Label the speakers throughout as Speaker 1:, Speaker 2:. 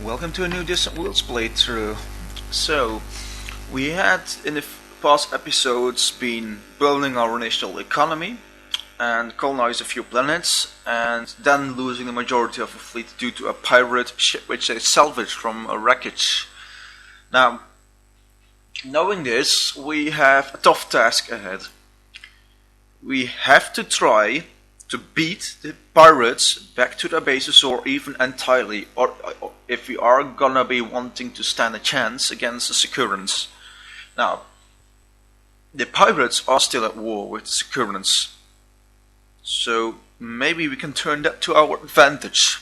Speaker 1: Welcome to a new Distant Worlds playthrough. So, we had in the past episodes been building our initial economy and colonize a few planets, and then losing the majority of the fleet due to a pirate ship which they salvaged from a wreckage. Now, knowing this, we have a tough task ahead. We have to try to beat the pirates back to their bases, or even entirely, or if we are gonna be wanting to stand a chance against the Teekans. Now, the pirates are still at war with the Teekans, so maybe we can turn that to our advantage.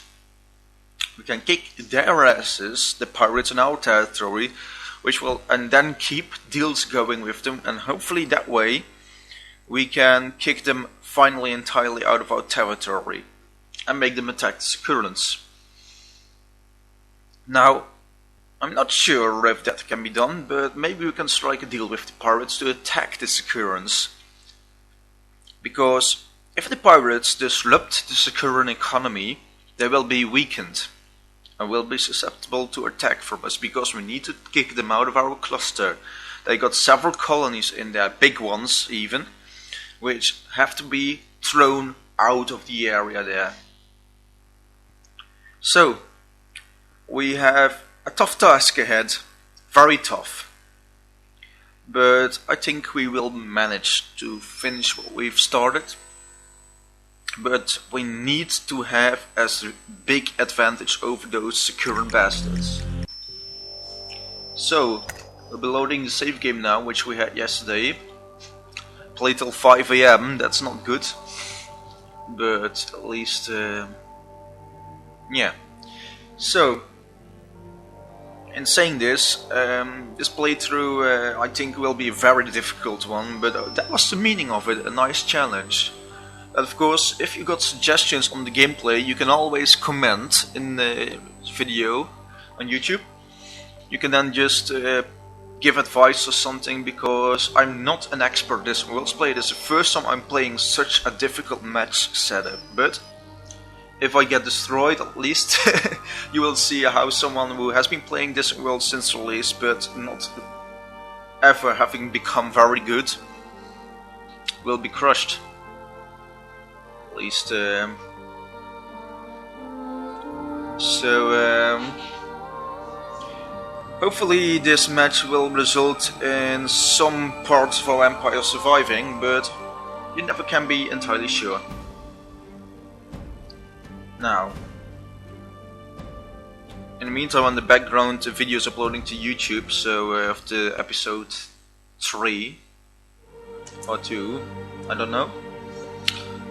Speaker 1: We can kick their asses, the pirates, in our territory, and then keep deals going with them, and hopefully that way we can kick them finally entirely out of our territory and make them attack the Teekans. Now, I'm not sure if that can be done, but maybe we can strike a deal with the pirates to attack the Teekans. Because if the pirates disrupt the Teekan economy, they will be weakened and will be susceptible to attack from us, because we need to kick them out of our cluster. They got several colonies in there, big ones even, which have to be thrown out of the area there. So, we have a tough task ahead, very tough. But I think we will manage to finish what we've started. But we need to have as big advantage over those Teekan bastards. So, we'll be loading the save game now, which we had yesterday. Play till 5 AM, that's not good, but at least, yeah. So, in saying this, this playthrough I think will be a very difficult one, but that was the meaning of it, a nice challenge. And of course, if you got suggestions on the gameplay, you can always comment in the video on YouTube. You can then just give advice or something, because I'm not an expert at this Worlds play. This is the first time I'm playing such a difficult match setup, but if I get destroyed, at least you will see how someone who has been playing this World since release but not ever having become very good will be crushed. At least hopefully this match will result in some parts of our empire surviving, but you never can be entirely sure. Now, in the meantime, on the background, the video is uploading to YouTube, so of the episode 3 or 2, I don't know.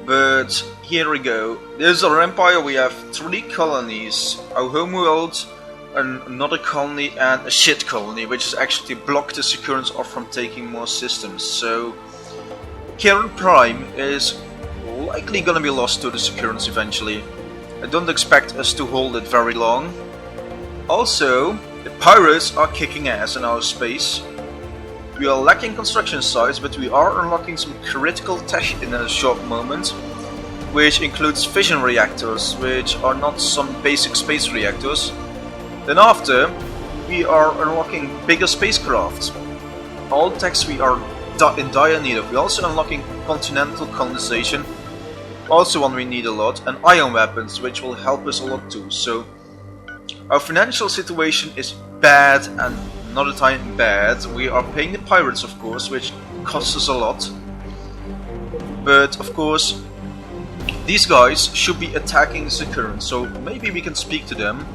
Speaker 1: But here we go. This is our empire. We have 3 colonies: our homeworld, another colony, and a shit colony, which is actually blocked the Teekans off from taking more systems. So Karen Prime is likely gonna be lost to the Teekans eventually. I don't expect us to hold it very long. Also, the pirates are kicking ass in our space. We are lacking construction sites, but we are unlocking some critical tech in a short moment, which includes fission reactors, which are not some basic space reactors. Then after, we are unlocking bigger spacecraft. All techs we are in dire need of. We're also unlocking continental colonization, also one we need a lot, and ion weapons, which will help us a lot too. So, our financial situation is bad, and another time bad. We are paying the pirates, of course, which costs us a lot. But, of course, these guys should be attacking the Teekans, so maybe we can speak to them.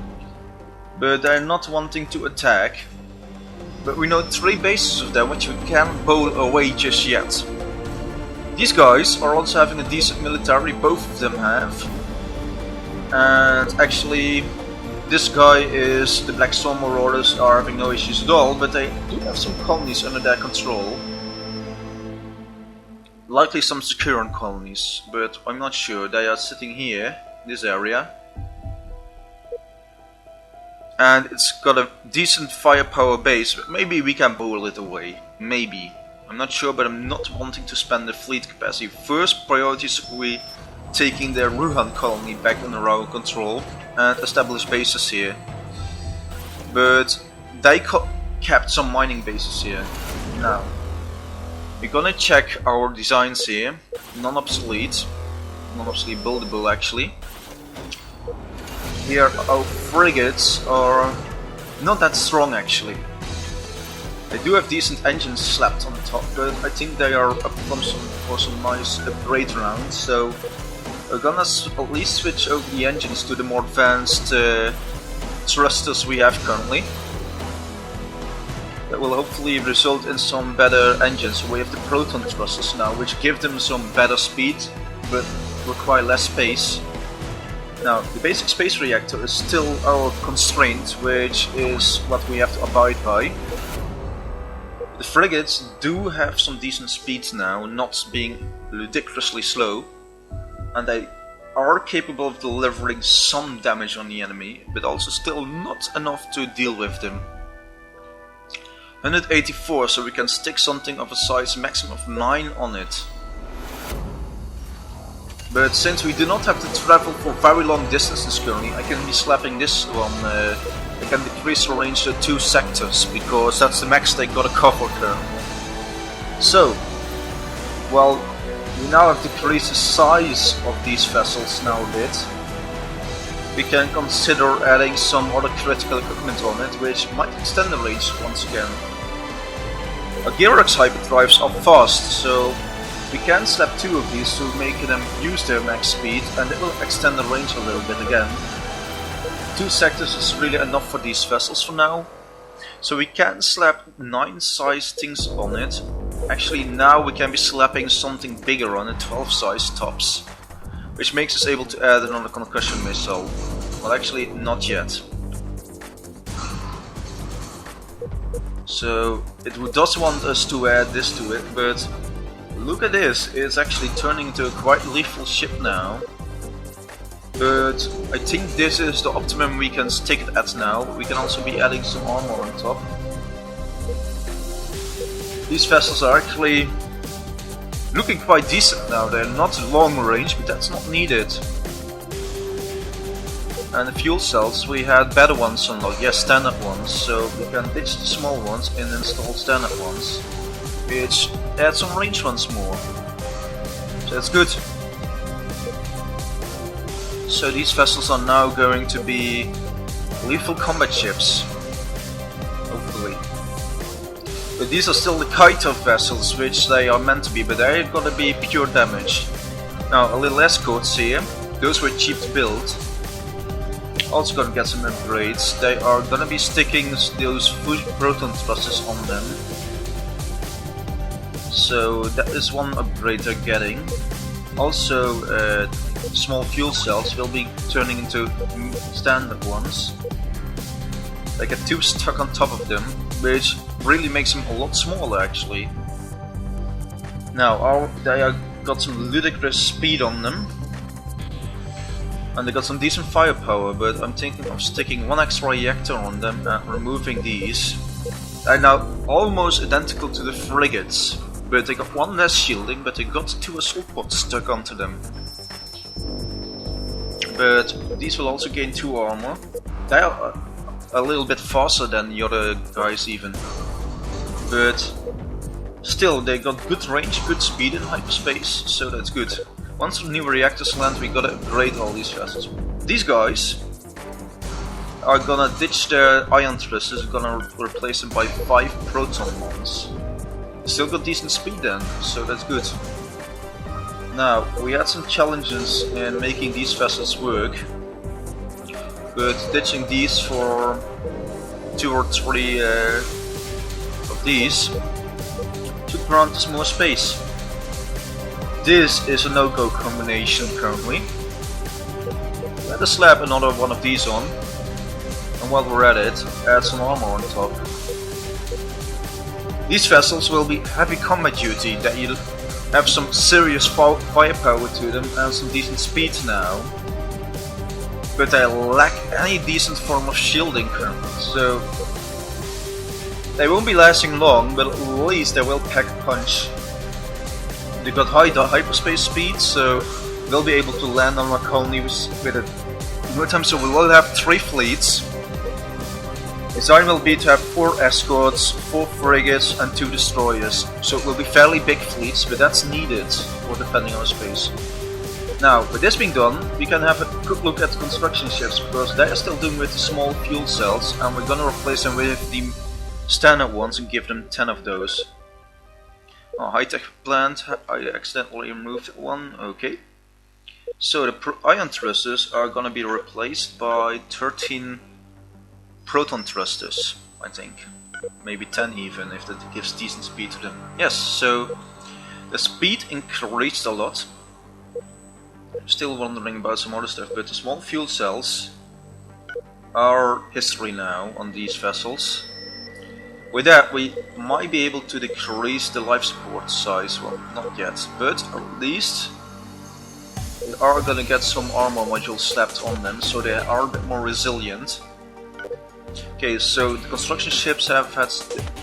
Speaker 1: But they're not wanting to attack. But we know 3 bases of them which we can't bowl away just yet. These guys are also having a decent military, both of them have. And actually, this guy is, the Black Storm Marauders are having no issues at all, but they do have some colonies under their control. Likely some Teekan colonies, but I'm not sure. They are sitting here, this area. And it's got a decent firepower base, but maybe we can bowl it away. Maybe. I'm not sure, but I'm not wanting to spend the fleet capacity. First priority is we taking the Ruhan colony back under our control and establish bases here. but they kept some mining bases here. Now, we're gonna check our designs here. Non-obsolete buildable actually. Here our frigates are not that strong actually. They do have decent engines slapped on the top, but I think they are up for some nice upgrade rounds, so we're gonna at least switch over the engines to the more advanced thrusters we have currently. That will hopefully result in some better engines. We have the proton thrusters now, which give them some better speed, but require less space. Now, the basic space reactor is still our constraint, which is what we have to abide by. The frigates do have some decent speeds now, not being ridiculously slow, and they are capable of delivering some damage on the enemy, but also still not enough to deal with them. 184, so we can stick something of a size maximum of 9 on it. But since we do not have to travel for very long distances currently, I can be slapping this one. I can decrease the range to 2 sectors, because that's the max they gotta cover currently. So, well, we now have decreased the size of these vessels now a bit. We can consider adding some other critical equipment on it, which might extend the range once again. Our Gearbox hyperdrives are fast, so we can slap 2 of these to make them use their max speed, and it will extend the range a little bit again. 2 sectors is really enough for these vessels for now, so we can slap 9 size things on it. Actually, now we can be slapping something bigger on it, 12 size tops, which makes us able to add another concussion missile. Well, actually, not yet. So it does want us to add this to it, but look at this, it's actually turning into a quite lethal ship now. But I think this is the optimum we can stick it at now. We can also be adding some armor on top. These vessels are actually looking quite decent now. They're not long range, but that's not needed. And the fuel cells, we had better ones unlocked, yes, standard ones, so we can ditch the small ones and install standard ones, which adds some range once more. So that's good. So these vessels are now going to be lethal combat ships, hopefully. But these are still the kite of vessels, which they are meant to be, but they're gonna be pure damage. Now, a little escorts here, those were cheap to build. Also gonna get some upgrades. They are gonna be sticking those proton thrusters on them. So that is one upgrade they're getting. Also, small fuel cells will be turning into standard ones. They get 2 stuck on top of them, which really makes them a lot smaller actually. Now, they got some ludicrous speed on them. And they got some decent firepower, but I'm thinking of sticking 1 extra reactor on them and removing these. They're now almost identical to the frigates, but they got 1 less shielding, but they got 2 assault pods stuck onto them. But these will also gain 2 armor. They are a little bit faster than the other guys even. But still, they got good range, good speed in hyperspace, so that's good. Once the new reactors land, we gotta upgrade all these vessels. These guys are gonna ditch their ion thrusters and gonna replace them by 5 proton ones. Still got decent speed then, so that's good. Now, we had some challenges in making these vessels work, but ditching these for 2 or 3 of these should grant us more space. This is a no-go combination currently. Let us slap another one of these on, and while we're at it, add some armor on top. These vessels will be heavy combat duty, that you have some serious firepower to them and some decent speed now. But they lack any decent form of shielding currently, so they won't be lasting long, but at least they will pack a punch. They got high hyperspace speed, so they'll be able to land on our colony with it. No time, so we will have 3 fleets. Design will be to have 4 escorts, 4 frigates and 2 destroyers, so it will be fairly big fleets, but that's needed for defending our space. Now, with this being done, we can have a quick look at the construction ships, because they are still doing with the small fuel cells, and we're gonna replace them with the standard ones and give them 10 of those. Oh, high-tech plant, I accidentally removed one, okay. So the ion thrusters are gonna be replaced by 13 proton thrusters, I think. Maybe 10 even, if that gives decent speed to them. Yes, so the speed increased a lot. I'm still wondering about some other stuff, but the small fuel cells are history now on these vessels. With that, we might be able to decrease the life support size. Well, not yet, but at least we are gonna get some armor modules slapped on them, so they are a bit more resilient. Okay, so the construction ships have had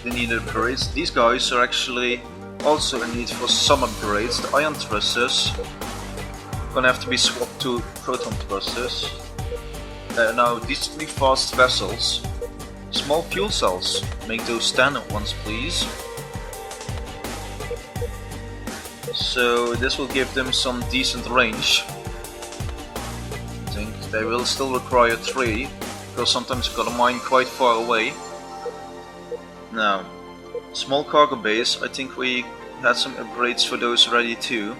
Speaker 1: the needed upgrades. These guys are actually also in need for some upgrades. The ion thrusters gonna have to be swapped to proton thrusters. Now, these 3 fast vessels, small fuel cells, make those standard ones, please. So this will give them some decent range. I think they will still require 3. Because sometimes you've got to mine quite far away. Now, small cargo base, I think we had some upgrades for those ready too.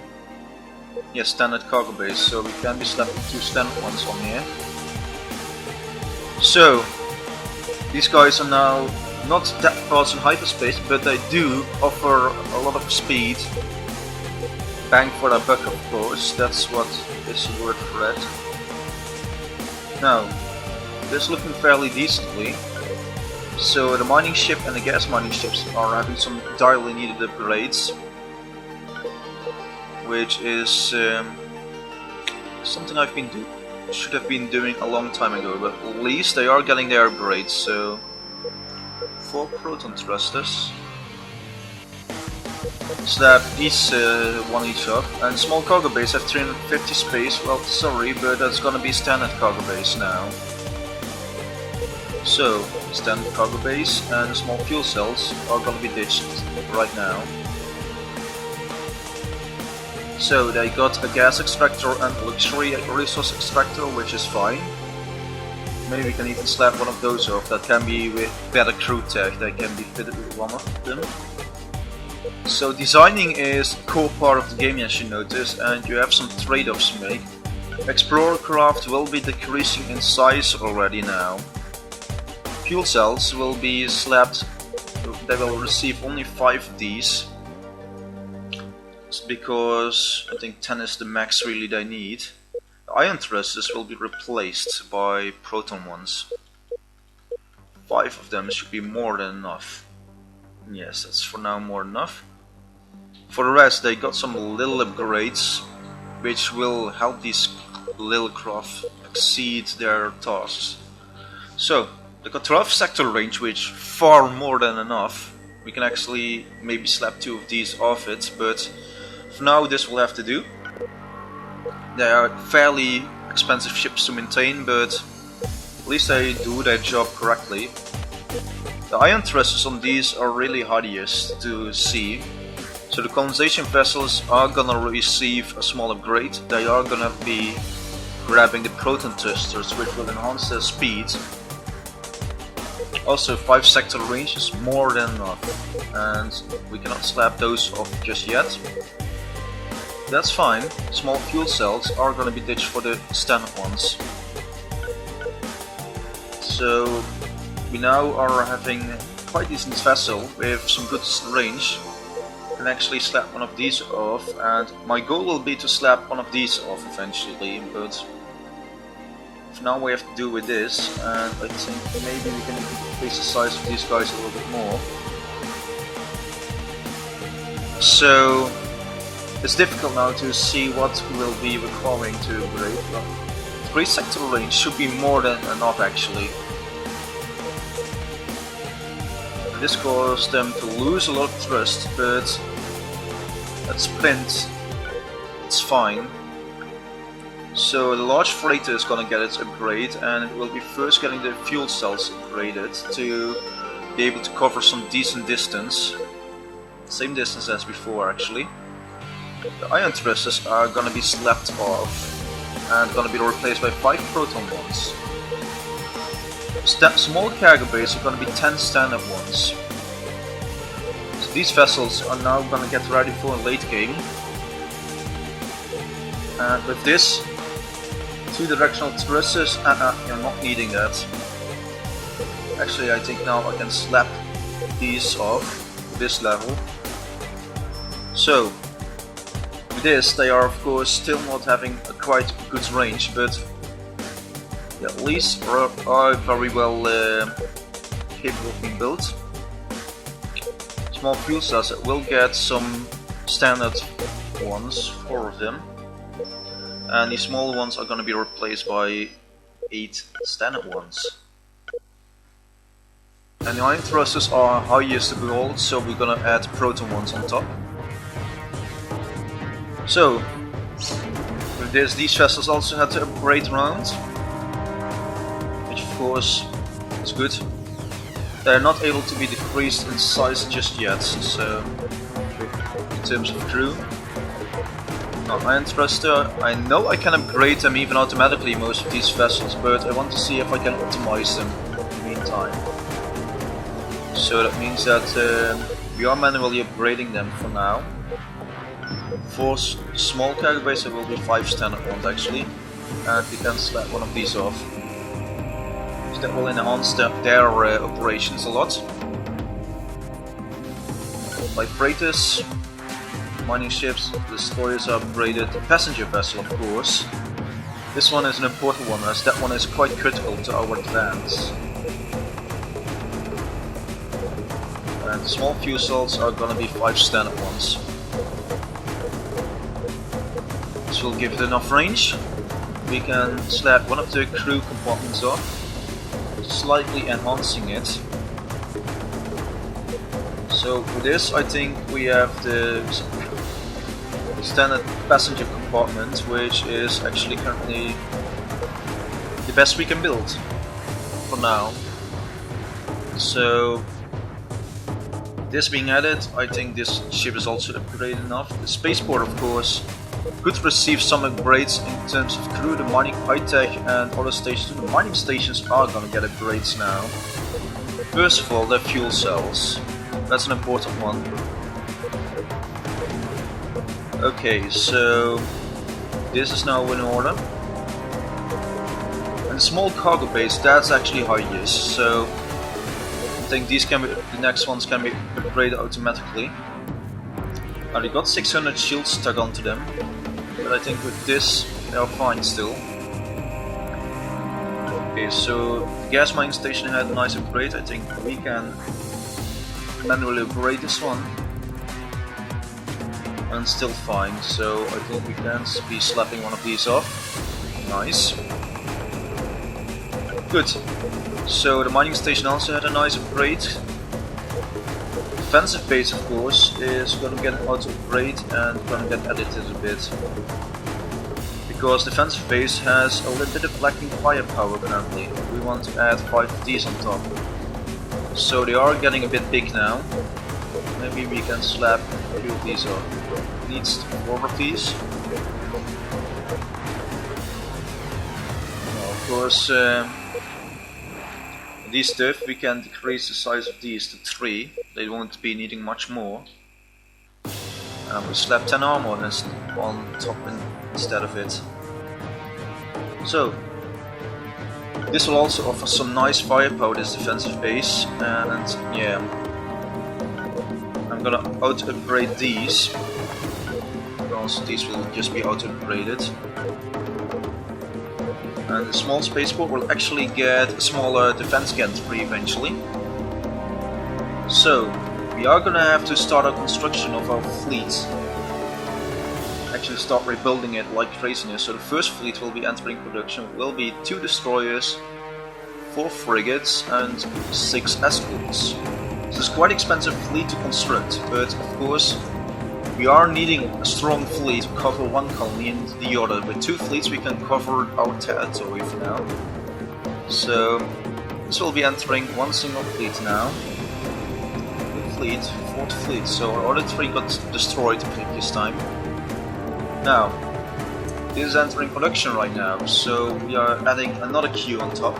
Speaker 1: Yes, standard cargo base, so we can be slapping 2 standard ones on here. So, these guys are now not that fast in hyperspace, but they do offer a lot of speed. Bang for their buck, of course, that's what is the word for it. Now, this is looking fairly decently. So the mining ship and the gas mining ships are having some direly needed upgrades, which is something should have been doing a long time ago, but at least they are getting their upgrades. So 4 proton thrusters, slap each one each up, and small cargo base have 350 space. Well, sorry, but that's gonna be standard cargo base now. So, standard cargo base and the small fuel cells are gonna be ditched right now. So they got a gas extractor and a luxury resource extractor, which is fine. Maybe we can even slap one of those off. That can be with better crew tech, they can be fitted with one of them. So designing is a core part of the game, as you notice, and you have some trade-offs to make. Explorer craft will be decreasing in size already now. Fuel cells will be slapped, they will receive only 5 of these. It's because I think 10 is the max really they need. The ion thrusters will be replaced by proton ones. 5 of them should be more than enough. Yes, that's for now more than enough. For the rest, they got some little upgrades, which will help these little craft exceed their tasks. So, they got 12 sector range, which far more than enough. We can actually maybe slap 2 of these off it, but for now this will have to do. They are fairly expensive ships to maintain, but at least they do their job correctly. The ion thrusters on these are really hideous to see. So the colonization vessels are gonna receive a small upgrade. They are gonna be grabbing the proton thrusters, which will enhance their speed. Also, 5 sector range is more than enough, and we cannot slap those off just yet. That's fine. Small fuel cells are gonna be ditched for the standard ones. So we now are having quite a decent vessel with some good range. Can actually slap one of these off, and my goal will be to slap one of these off eventually, but for now we have to do with this, and I think maybe we can increase the size of these guys a little bit more. So it's difficult now to see what we'll be requiring to upgrade, but 3 sector range should be more than enough actually. This caused them to lose a lot of thrust, but at sprint it's fine. So the large freighter is gonna get its upgrade, and it will be first getting the fuel cells upgraded to be able to cover some decent distance. Same distance as before actually. The ion thrusters are gonna be slapped off and gonna be replaced by 5 proton ones. Small cargo bays are gonna be 10 standard ones. So these vessels are now gonna get ready for a late game. And with this 2 directional thrusters, you're not needing that. Actually I think now I can slap these off to this level. So with this they are of course still not having a quite good range, but at least are very well capable of being built. Small fuel cells will get some standard ones, 4 of them, and the smaller ones are going to be replaced by 8 standard ones. And the ion thrusters are highest of all, so we're going to add proton ones on top. So with this, these vessels also had to upgrade around, which of course is good. They're not able to be decreased in size just yet, so in terms of crew. Now ion thruster, I know I can upgrade them even automatically, most of these vessels, but I want to see if I can optimize them in the meantime. So that means that we are manually upgrading them for now. For small cargo bays there will be 5 standard ones actually, and we can slap one of these off. So that will enhance their operations a lot. By freighters, mining ships, destroyers are upgraded, passenger vessel of course. This one is an important one as that one is quite critical to our advance. And small fuel cells are gonna be 5 standard ones. This will give it enough range. We can slap one of the crew compartments off, slightly enhancing it. So for this I think we have the standard passenger compartment, which is actually currently the best we can build for now. So this being added, I think this ship is also upgraded enough. The spaceport of course could receive some upgrades in terms of crew, the mining high-tech and other stations. The mining stations are gonna get upgrades now. First of all, their fuel cells. That's an important one. Okay, so this is now in order. And the small cargo base, that's actually highest, so I think these can be, the next ones can be upgraded automatically. Now they got 600 shields stuck onto them, but I think with this they are fine still. Okay, so the gas mining station had a nice upgrade. I think we can manually upgrade this one. And still fine, so I think we can be slapping one of these off. Nice. Good. So the mining station also had a nice upgrade. Defensive base of course is going to get an auto upgrade and going to get edited a bit. Because defensive base has a little bit of lacking firepower currently. We want to add 5 of these on top. So they are getting a bit big now. Maybe we can slap a few of these off. Needs 4 of these. Now, of course, these stuff we can decrease the size of these to 3. They won't be needing much more. And we'll slap 10 armor on top instead of it. So this will also offer some nice firepower, this defensive base, and yeah, I'm gonna auto upgrade these. Also, these will just be auto upgraded. And the small spaceport will actually get a smaller defense gantry eventually. So we are gonna have to start our construction of our fleet. Actually start rebuilding it like craziness. So the first fleet will be entering production. It will be 2 destroyers, 4 frigates and 6 escorts. This is quite expensive fleet to construct, but of course we are needing a strong fleet to cover one colony and the other. With 2 fleets we can cover our territory for now. So This will be entering one single fleet now. Good fleet, fourth fleet, so our other three got destroyed the previous time. Now, this is entering production right now, so we are adding another queue on top.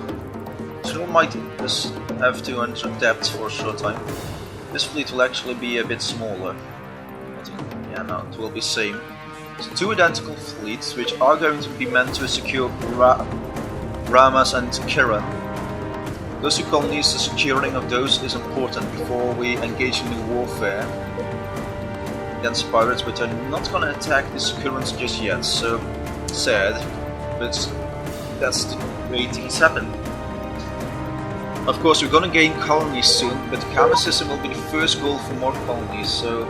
Speaker 1: So we might just have to enter depth for a short time. This fleet will actually be a bit smaller. I think, yeah, no, it will be same. So two identical fleets, which are going to be meant to secure Ramas and Kiran. Those two colonies, the securing of those is important before we engage in new warfare against pirates, which are not going to attack the Kurans just yet. So sad, but that's the way things happen. Of course, we're going to gain colonies soon, but the counter system will be the first goal for more colonies. So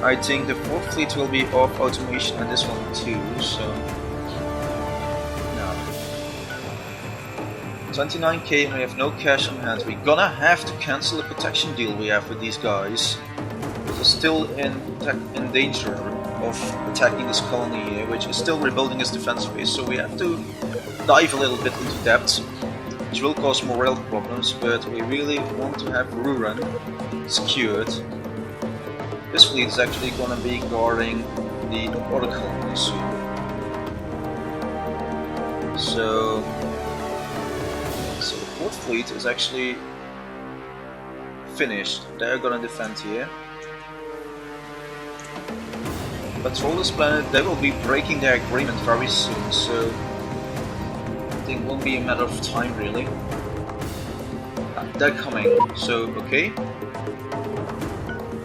Speaker 1: I think the fourth fleet will be off automation and this one too. So no. 29k and we have no cash on hand. We're gonna have to cancel the protection deal we have with these guys. They're still in danger of attacking this colony here, which is still rebuilding its defense base. So we have to dive a little bit into depth, which will cause morale problems, but we really want to have Ruran secured. This fleet is actually going to be guarding the other colonies soon. So the fourth fleet is actually finished. They're going to defend here. Patrol this planet, they will be breaking their agreement very soon, so I think it won't be a matter of time really. They're coming, so okay.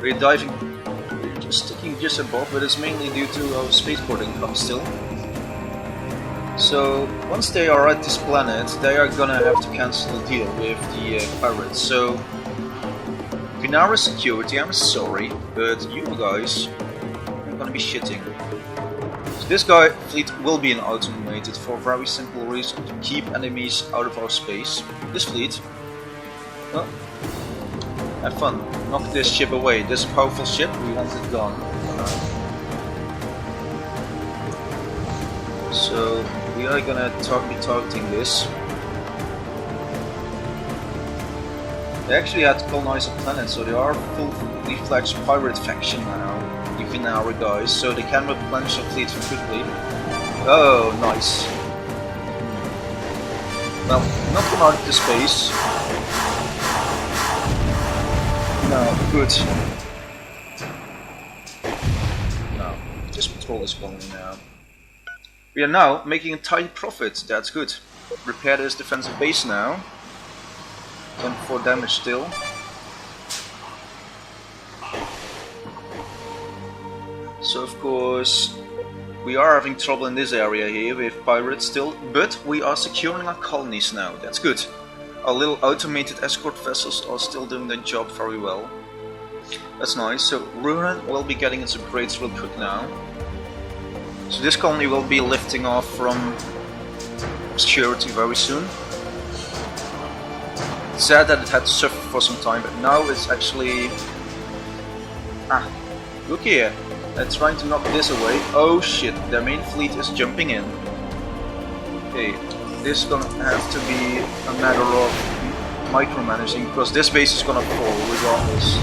Speaker 1: We're diving, sticking just above, but it's mainly due to our spaceport income still. So once they are at this planet, they are gonna have to cancel the deal with the pirates. So Pinara security, I'm sorry, but you guys are gonna be shitting. So this guy fleet will be an automated for a very simple reason, to keep enemies out of our space. This fleet, well, have fun. Knock this ship away. This powerful ship, we want it gone. So we are gonna be targeting this. They actually had to colonize a planet, so they are fully fledged pirate faction now, even our guys, so they can replenish their fleet quickly. Oh, nice. Well, not come out of the space. No, good. No, just patrol this colony now. We are now making a tight profit, that's good. Repair this defensive base now. 24 damage still. So of course, we are having trouble in this area here with pirates still, but we are securing our colonies now, that's good. Our little automated escort vessels are still doing their job very well. That's nice. So Ruran will be getting its upgrades real quick now. So this colony will be lifting off from security very soon. It's sad that it had to suffer for some time, but now it's actually... look here. They're trying to knock this away. Oh shit, their main fleet is jumping in. Okay, this is gonna have to be a matter of micromanaging, because this base is gonna fall regardless.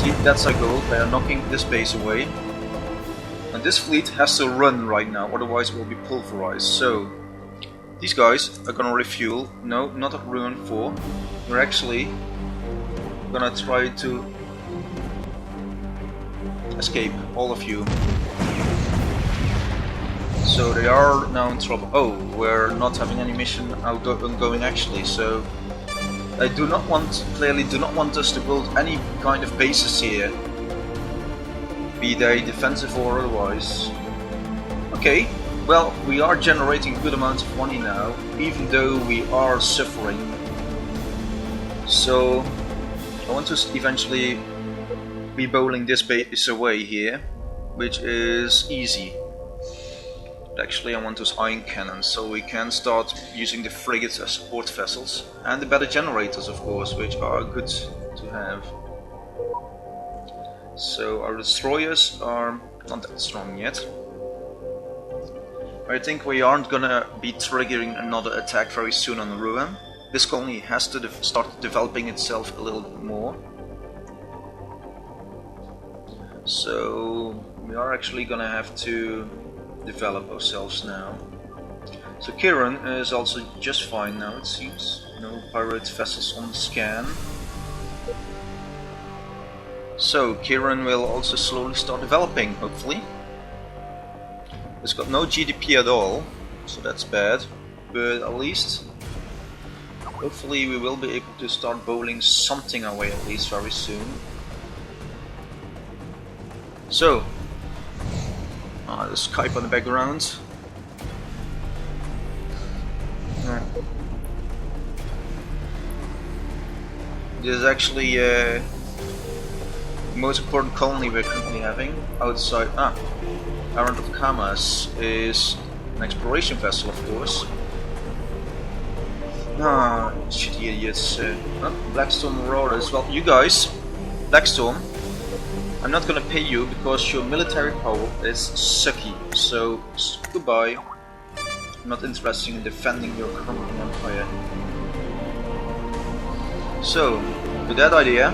Speaker 1: See, that's our goal. They are knocking this base away. And this fleet has to run right now, otherwise it will be pulverized. So, these guys are gonna refuel. No, not at Ruin 4. We're actually gonna try to escape, all of you. So they are now in trouble. Oh, we're not having any mission ongoing actually, so they clearly do not want us to build any kind of bases here, be they defensive or otherwise. Okay, well, we are generating good amounts of money now, even though we are suffering. So I want to eventually be bowling this base away here, which is easy. Actually, I want those iron cannons, so we can start using the frigates as support vessels, and the better generators, of course, which are good to have. So our destroyers are not that strong yet. I think we aren't gonna be triggering another attack very soon on Ruin. This colony has to start developing itself a little bit more. So we are actually gonna have to develop ourselves now. So Kiran is also just fine now, it seems. No pirate vessels on the scan. So Kiran will also slowly start developing, hopefully. It's got no GDP at all, so that's bad. But at least, hopefully we will be able to start bowling something away at least very soon. So, there's Skype on the background. This is actually the most important colony we're currently having outside. Errand of Kamas is an exploration vessel, of course. Shitty idiots. Blackstorm Marauders. Well, you guys, Blackstorm, I'm not gonna pay you because your military power is sucky. So, goodbye. I'm not interested in defending your crumbling empire. So, with that idea,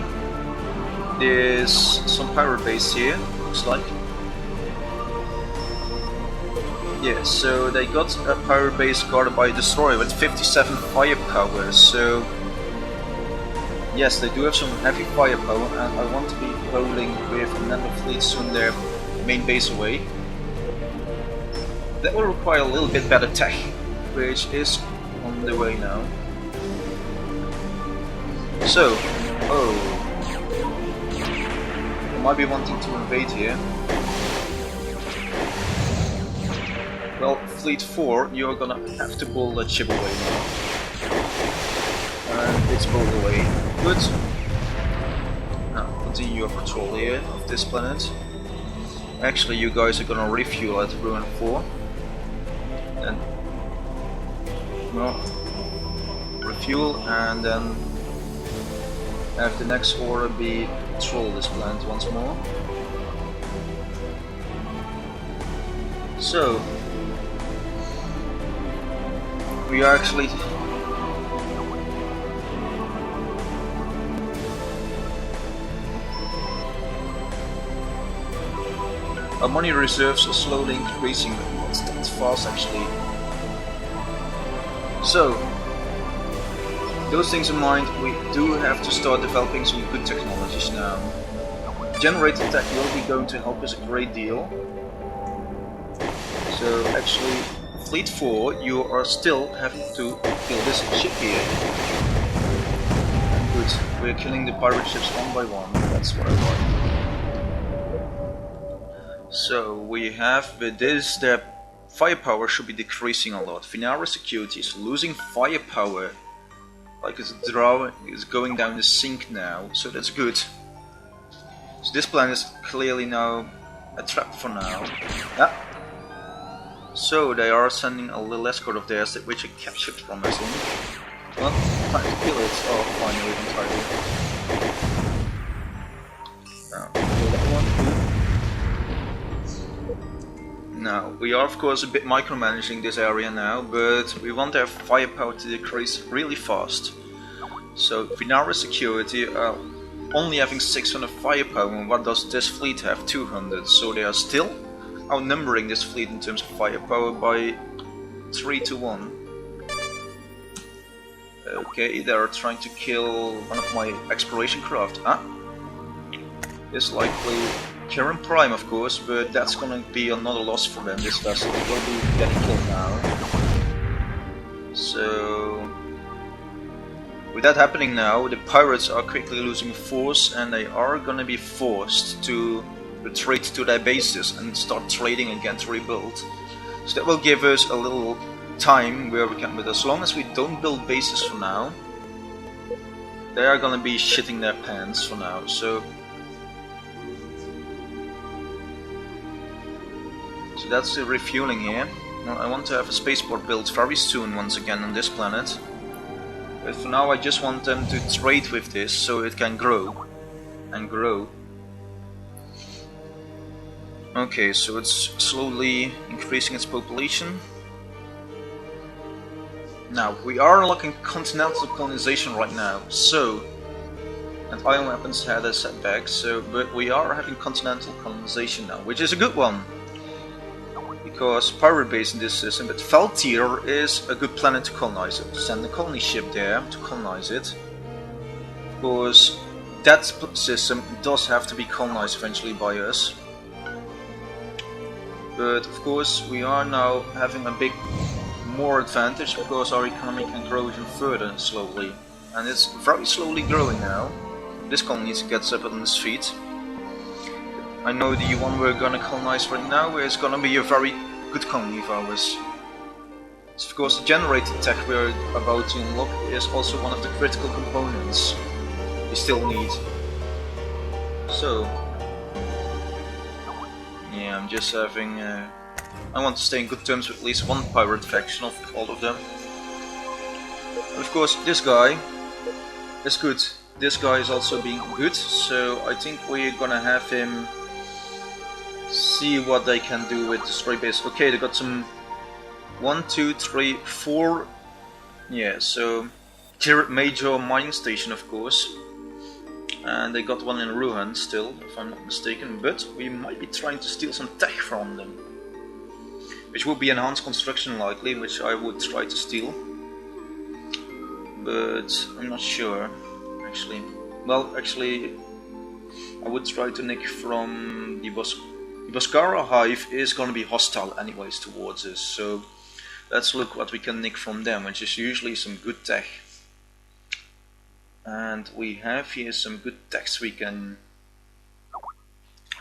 Speaker 1: there's some pirate base here, looks like. Yeah, so they got a pirate base guarded by a destroyer with 57 firepower, so yes, they do have some heavy firepower, and I want to be bowling with another fleet soon their main base away. That will require a little bit better tech, which is on the way now. So, I might be wanting to invade here. Well, Fleet 4, you're gonna have to pull that ship away now. And it's pulled away. Good. Now, continue your patrol here of this planet. Actually, you guys are gonna refuel at Ruin 4. And, well, refuel and then have the next order be patrol this planet once more. So, we are actually our money reserves are slowly increasing, but not that fast actually. So, those things in mind, we do have to start developing some good technologies now. Generator tech will be going to help us a great deal. So actually, Fleet 4, you are still having to kill this ship here. Good, we're killing the pirate ships one by one, that's what I like. So we have with this, the firepower should be decreasing a lot. Finara security is losing firepower. Like its draw is going down the sink now, so that's good. So this planet is clearly now a trap for now. Yeah. So they are sending a little escort of theirs which I captured from us in. Well, time to kill it. Oh, finally entirely. Now, kill that one. Now, we are of course a bit micromanaging this area now, but we want their firepower to decrease really fast. So, Finara security are only having 600 firepower, and what does this fleet have? 200, so they are still outnumbering this fleet in terms of firepower by 3 to 1. Okay, they are trying to kill one of my exploration craft. It's likely Kiran Prime, of course, but that's gonna be another loss for them. This vessel will be getting killed now. So, with that happening now, the pirates are quickly losing force, and they are gonna be forced to retreat to their bases and start trading again to rebuild. So that will give us a little time where we can, but as long as we don't build bases for now, they are gonna be shitting their pants for now. So that's the refueling here. Now I want to have a spaceport built very soon once again on this planet. But for now I just want them to trade with this so it can grow and grow. Okay, so it's slowly increasing its population. Now, we are unlocking continental colonization right now, so... And ion weapons had a setback, so... But we are having continental colonization now, which is a good one. Because pirate base in this system, but Valtier is a good planet to colonize it. Send a colony ship there to colonize it. Because that system does have to be colonized eventually by us. But of course we are now having a big more advantage because our economy can grow even further slowly. And it's very slowly growing now. This colony gets up on its feet. I know the one we're gonna colonize right now is gonna be a very good colony of ours. It's because the generator tech we're about to unlock is also one of the critical components we still need. So, yeah, I'm just having... I want to stay in good terms with at least one pirate faction of all of them. And of course, this guy is good. This guy is also being good, so I think we're gonna have him see what they can do with the stray base. Okay, they got some 1, 2, 3, 4. Yeah, so major mining station, of course. And they got one in Ruhan still, if I'm not mistaken, but we might be trying to steal some tech from them. Which would be enhanced construction likely, which I would try to steal. But I'm not sure, actually. Well, actually, I would try to nick from the Boscara hive is going to be hostile anyways towards us, so let's look what we can nick from them, which is usually some good tech. And we have here some good techs we can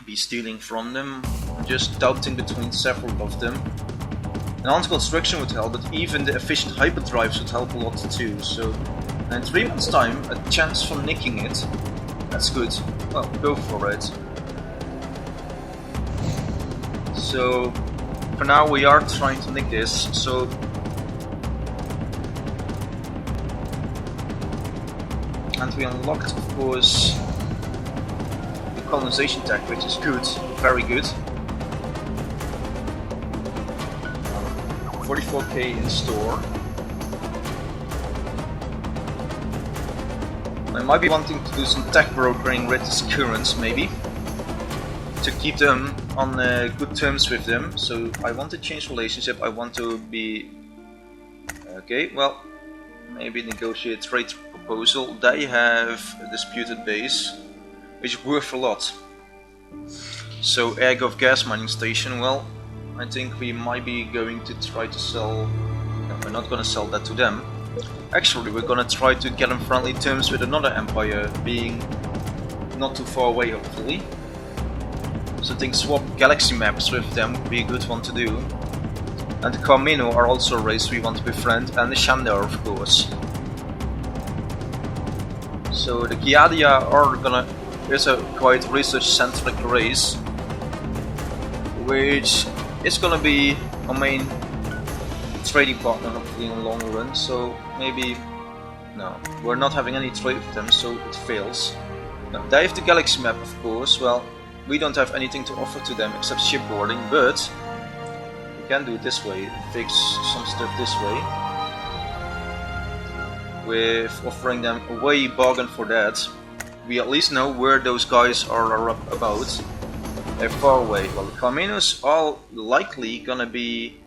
Speaker 1: be stealing from them. I'm just doubting between several of them. Enhanced construction would help, but even the efficient hyperdrives would help a lot too. So, in 3 months' time, a chance for nicking it. That's good. Well, go for it. So, for now we are trying to nick this. So. And we unlocked, of course, the colonization tech, which is good, very good. 44k in store. I might be wanting to do some tech brokering with these currents, maybe, to keep them on good terms with them. So I want to change relationship. I want to be okay. Well, maybe negotiate trade proposal. They have a disputed base, which is worth a lot. So egg of gas mining station. Well, I think we might be going to try to sell. No, we're not going to sell that to them. Actually, we're going to try to get on friendly terms with another empire, being not too far away, hopefully. So I think swap galaxy maps with them would be a good one to do. And the Carmino are also a race we want to befriend, and the Shandar, of course. So the Giadia are gonna... is a quite research-centric race, which is gonna be our main trading partner hopefully in the long run. So maybe... no, we're not having any trade with them, so it fails. Now, they have the galaxy map, of course. Well, we don't have anything to offer to them except shipboarding, but we can do it this way, fix some stuff this way, with offering them a way bargain for that. We at least know where those guys are about. They're far away. Well, the Carminos are likely gonna be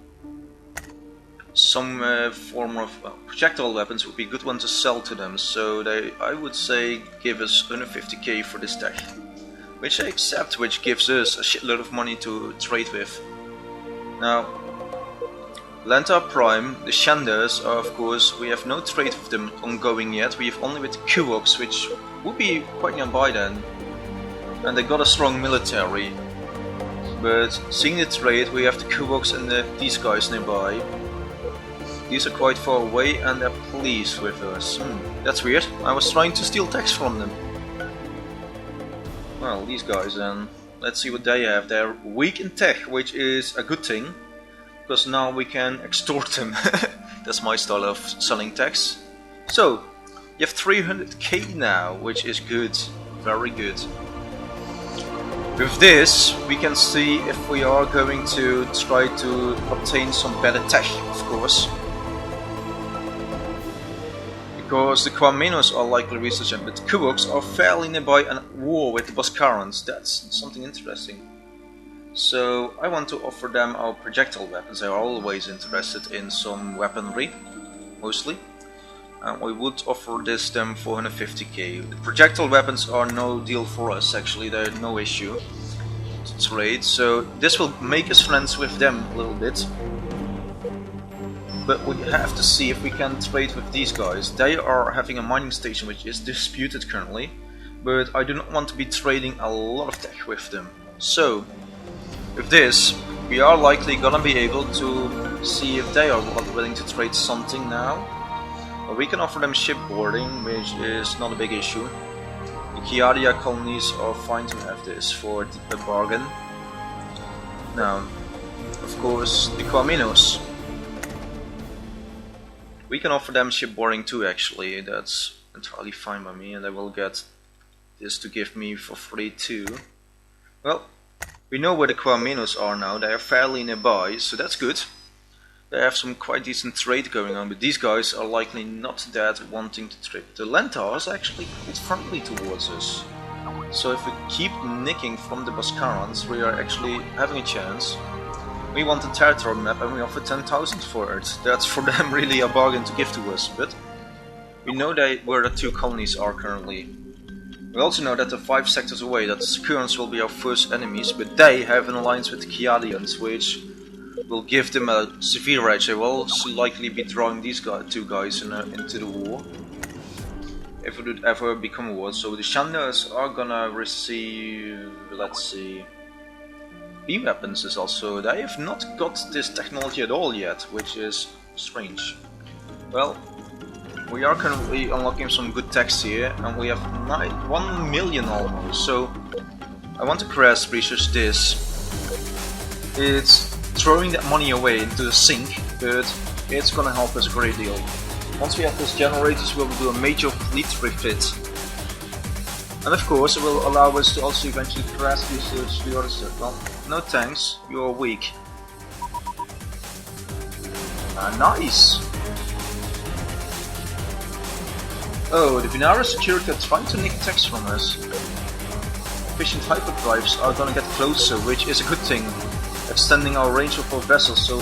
Speaker 1: some form of projectile weapons. Would be a good one to sell to them. So they, I would say, give us under 50k for this tech, which I accept, which gives us a shitload of money to trade with. Now, Lanta Prime, the Shandars, are, of course, we have no trade with them ongoing yet. We have only with the Kuwoks, which would be quite nearby then. And they got a strong military. But seeing the trade, we have the Kuwoks and these guys nearby. These are quite far away and they're pleased with us. That's weird. I was trying to steal text from them. Well, these guys then. Let's see what they have. They're weak in tech, which is a good thing, because now we can extort them. That's my style of selling techs. So, you have 300k now, which is good. Very good. With this, we can see if we are going to try to obtain some better tech, of course. Because the Kwamenos are likely researching, but the Kuboks are fairly nearby and at war with the Boskarans. That's something interesting. So I want to offer them our projectile weapons. They are always interested in some weaponry, mostly. And we would offer them for 150k. The projectile weapons are no deal for us, actually, they're no issue to trade. So this will make us friends with them a little bit. But we have to see if we can trade with these guys. They are having a mining station which is disputed currently, but I do not want to be trading a lot of tech with them. So, with this, we are likely gonna be able to see if they are willing to trade something now. We can offer them shipboarding, which is not a big issue. The Kiadia colonies are fine to have this for the bargain. Now, of course, the Kwamenos. We can offer them shipboarding too, actually. That's entirely fine by me, and they will get this to give me for free too. Well, we know where the Kwamenos are now. They are fairly nearby, so that's good. They have some quite decent trade going on, but these guys are likely not that wanting to trade. The Lentar is actually quite friendly towards us. So if we keep nicking from the Boskarans, we are actually having a chance. We want a territory map and we offer 10,000 for it. That's for them really a bargain to give to us, but we know where the two colonies are currently. We also know that they're 5 sectors away, that the Kurans will be our first enemies, but they have an alliance with the Kiadians, which will give them a severe edge. They will likely be drawing these two guys into the war, if it would ever become a war. So the Shandas are gonna receive, let's see, B-weapons is also. They have not got this technology at all yet, which is strange. Well, we are currently unlocking some good techs here, and we have 1 million almost, so I want to crash research this. It's throwing that money away into the sink, but it's gonna help us a great deal. Once we have those generators, we'll do a major fleet refit. And of course, it will allow us to also eventually crash research the other stuff. Well, no thanks, you're weak. Nice! Oh, the Vinara security are trying to nick techs from us. Efficient hyperdrives are gonna get closer, which is a good thing. Extending our range of our vessels, so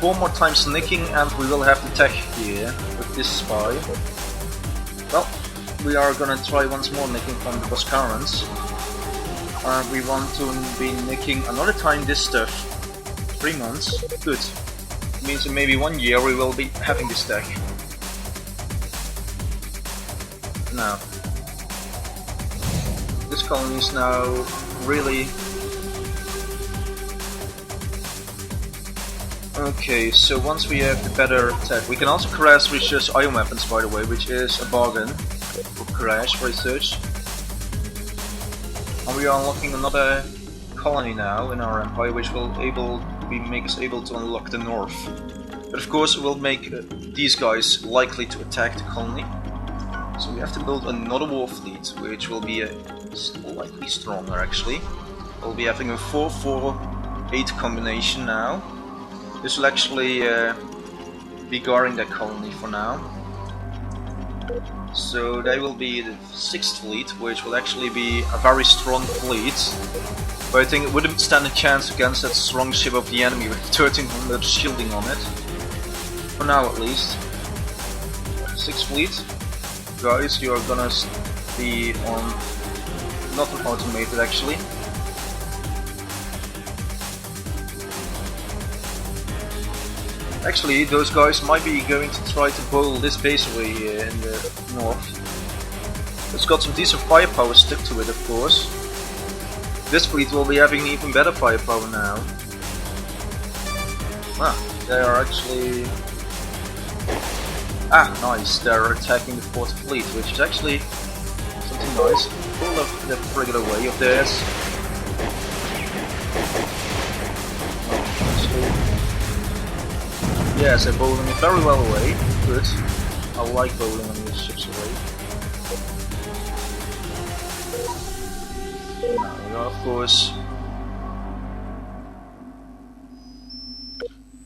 Speaker 1: 4 more times nicking and we will have the tech here with this spy. Well, we are gonna try once more nicking from the Boskarans. We want to be nicking another time this stuff. 3 months, good. It means in maybe 1 year we will be having this tech. Now, this colony is now really... Okay, so once we have the better tech, we can also crash research ion weapons, by the way, which is a bargain for crash research. And we are unlocking another colony now in our empire, which will make us able to unlock the north. But of course, it will make these guys likely to attack the colony. So we have to build another war fleet, which will be likely stronger actually. We'll be having a 4-4-8 combination now. This will actually be guarding that colony for now. So they will be the 6th fleet, which will actually be a very strong fleet. But I think it wouldn't stand a chance against that strong ship of the enemy with 1300 shielding on it. For now at least. 6th fleet. Guys, you are gonna be on... not an automated actually. Actually, those guys might be going to try to boil this base away here in the north. It's got some decent firepower stick to it, of course. This fleet will be having even better firepower now. They are actually... nice, they're attacking the 4th fleet, which is actually something nice. Pull up the frigate away of theirs. Yes, they're bowling it very well away. Good. I like bowling on these ships away. Now we are, of course.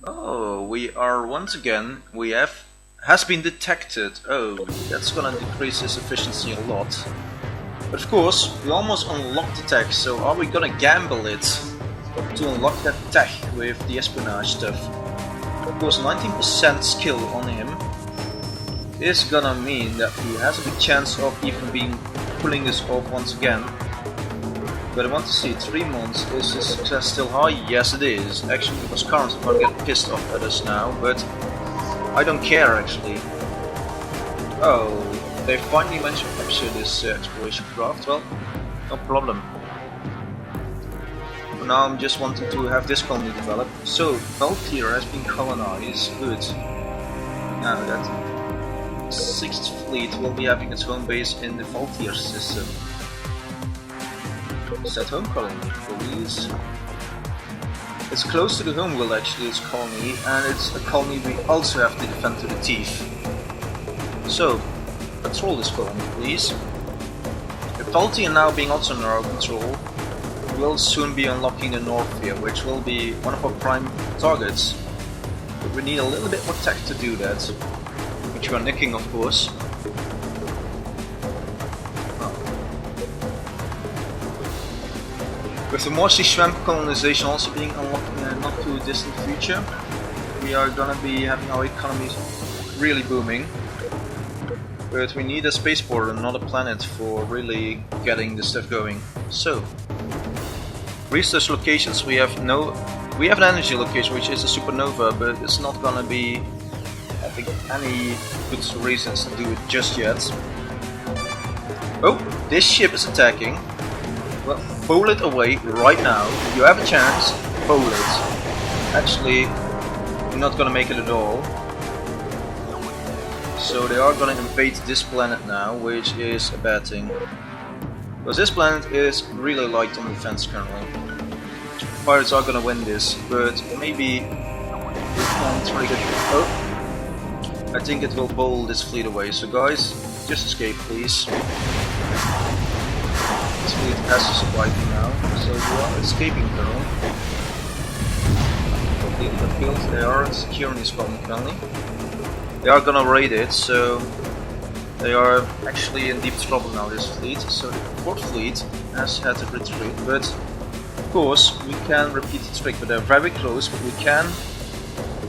Speaker 1: Oh, we are once again. Has been detected. Oh, that's gonna decrease his efficiency a lot. But of course, we almost unlocked the tech. So are we gonna gamble it to unlock that tech with the espionage stuff? Of course, 19% skill on him is gonna mean that he has a good chance of even pulling this off once again. But I want to see, 3 months, is his success still high? Yes it is, actually, because currents are gonna get pissed off at us now, but I don't care actually. Oh, they finally managed to capture this exploration craft. Well, no problem. For now I'm just wanting to have this colony develop. So, Valkyr has been colonized, good. Now that 6th fleet will be having its home base in the Valkyr system. Set home colony, please. It's close to the home world actually, this colony, and it's a colony we also have to defend to the teeth. So, patrol this colony, please. The Valkyr now being also under our control, we'll soon be unlocking the North here, which will be one of our prime targets. But we need a little bit more tech to do that, which we are nicking of course. With the Morsey Swamp colonization also being unlocked in a not too distant future, we are gonna be having our economy really booming. But we need a spaceport and not a planet for really getting this stuff going. So, research locations, we have an energy location which is a supernova, but it's not gonna be, I think, any good reasons to do it just yet. Oh, this ship is attacking. Well, bowl it away right now. You have a chance, bowl it. Actually, you're not gonna make it at all. So they are gonna invade this planet now, which is a bad thing. Because this planet is really light on defense currently. Pirates are gonna win this, but maybe we can't really get... Oh! I think it will bowl this fleet away, so guys, just escape please. This fleet has to survive now, so we are escaping currently. The field, they are securing this colony currently. They are gonna raid it, so they are actually in deep trouble now, this fleet. So the 4th fleet has had to retreat, but of course we can repeat the trick, but they're very close, but we can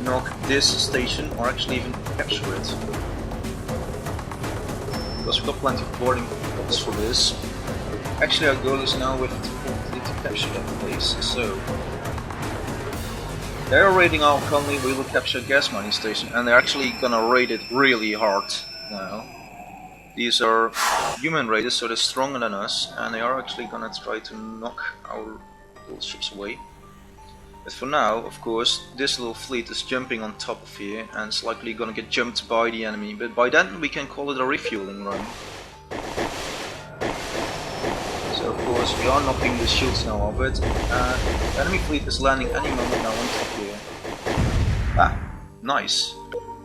Speaker 1: knock this station or actually even capture it. Because we've got plenty of boarding points for this. Actually our goal is now with the 4th fleet to capture that place, so they're raiding our colony, we will capture a gas mining station, and they're actually gonna raid it really hard now. These are human raiders, so they're stronger than us, and they are actually gonna try to knock our little ships away. But for now, of course, this little fleet is jumping on top of here, and it's likely gonna get jumped by the enemy, but by then we can call it a refueling run. So of course we are knocking the shields now of it, and the enemy fleet is landing any moment now on top here. Ah, nice.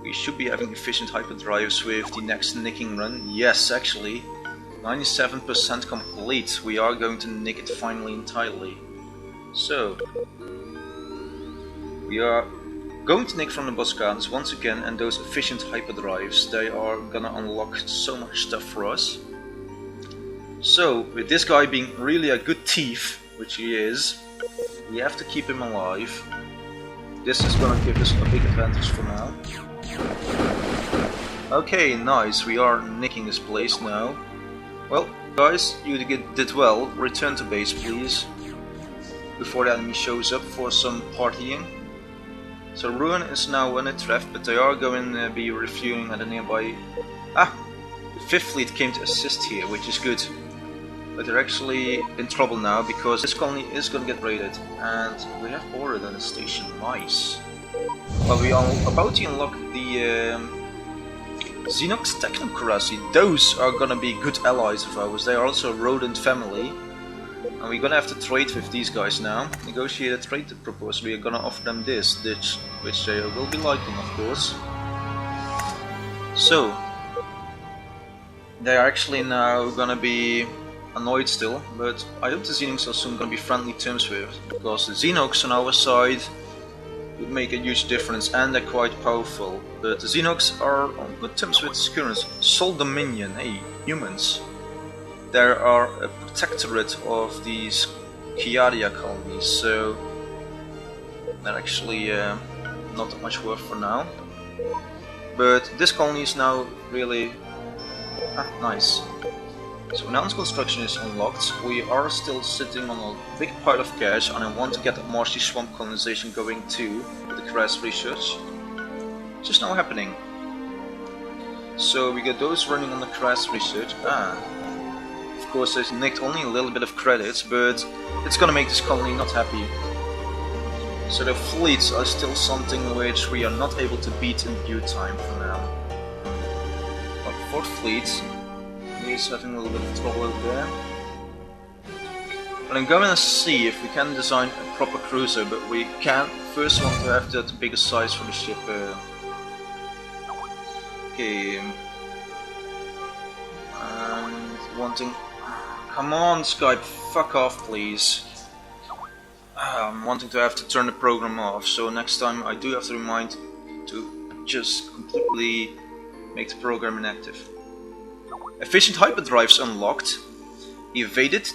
Speaker 1: We should be having efficient hyperdrives with the next nicking run. Yes, actually, 97% complete. We are going to nick it finally entirely. So, we are going to nick from the Boscans once again, and those efficient hyperdrives, they are gonna unlock so much stuff for us. So, with this guy being really a good thief, which he is, we have to keep him alive. This is gonna give us a big advantage for now. Okay, nice, we are nicking this place now. Well, guys, you did well. Return to base, please, before the enemy shows up for some partying. So Ruin is now in a threat, but they are going to be refueling at a nearby... Ah! The 5th fleet came to assist here, which is good. But they're actually in trouble now, because this colony is going to get raided. And we have ordered on the station, nice. Well, we are about to unlock the Xenox Technocracy. Those are gonna be good allies of ours. They are also a rodent family. And we're gonna have to trade with these guys now. Negotiate a trade proposal. We are gonna offer them this, which they will be liking, of course. So, they are actually now gonna be annoyed still, but I hope the Xenox are soon gonna be friendly terms with, because the Xenox on our side would make a huge difference, and they're quite powerful. But the Xenox are on good terms with the Currents. Sol Dominion, hey, humans. There are a protectorate of these Kiadia colonies, so they're actually not that much worth for now. But this colony is now really nice. So enhanced construction is unlocked. We are still sitting on a big pile of cash, and I want to get the marshy swamp colonization going too, with the grass research. It's just now happening. So we got those running on the grass research. Of course I nicked only a little bit of credits, but it's gonna make this colony not happy. So the fleets are still something which we are not able to beat in due time for now. But fourth fleet is having a little bit of trouble over there. But I'm going to see if we can design a proper cruiser, but we can first want to have that bigger size for the ship. Okay. And wanting... Come on, Skype, fuck off please. I'm wanting to have to turn the program off, so next time I do have to remind to just completely make the program inactive. Efficient hyperdrives unlocked, evaded,